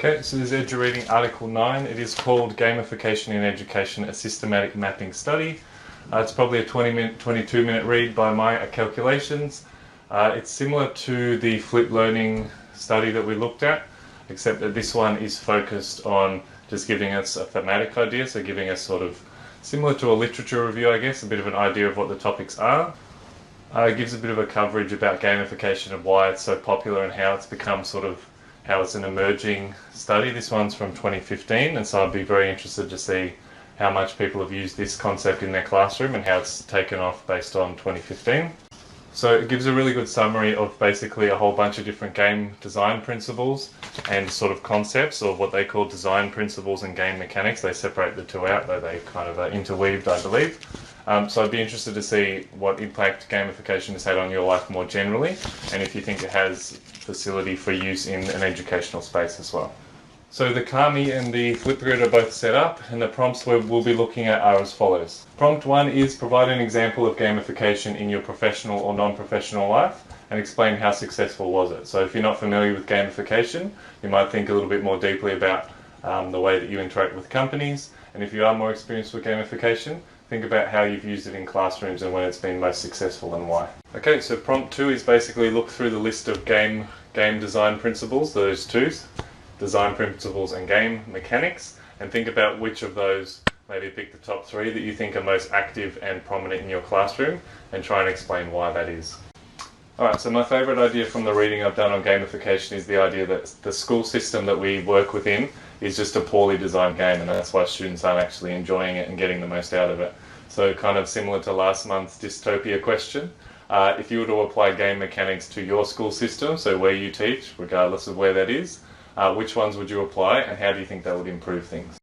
Okay, so this is edureading Article 9. It is called Gamification in Education, a Systematic Mapping Study. It's probably a 22-minute read by my calculations. It's similar to the flip learning study that we looked at, except that this one is focused on just giving us a thematic idea, so giving us sort of similar to a literature review, I guess, a bit of an idea of what the topics are. It gives a bit of a coverage about gamification and why it's so popular and how it's become sort of how it's an emerging study. This one's from 2015, and so I'd be very interested to see how much people have used this concept in their classroom and how it's taken off based on 2015. So it gives a really good summary of basically a whole bunch of different game design principles and sort of concepts, or what they call design principles and game mechanics. They separate the two out, though they kind of are interweaved, I believe. So I'd be interested to see what impact gamification has had on your life more generally, and if you think it has facility for use in an educational space as well. So the Kami and the FlipGrid are both set up, and the prompts we'll be looking at are as follows. Prompt 1 is provide an example of gamification in your professional or non-professional life and explain how successful was it. So if you're not familiar with gamification, you might think a little bit more deeply about the way that you interact with companies, and if you are more experienced with gamification, think about how you've used it in classrooms and when it's been most successful and why. Okay, so prompt 2 is basically look through the list of game design principles, those two, design principles and game mechanics, and think about which of those, maybe pick the top 3 that you think are most active and prominent in your classroom, and try and explain why that is. Alright, so my favourite idea from the reading I've done on gamification is the idea that the school system that we work within is just a poorly designed game, and that's why students aren't actually enjoying it and getting the most out of it. So kind of similar to last month's dystopia question, if you were to apply game mechanics to your school system, so where you teach, regardless of where that is, which ones would you apply and how do you think that would improve things?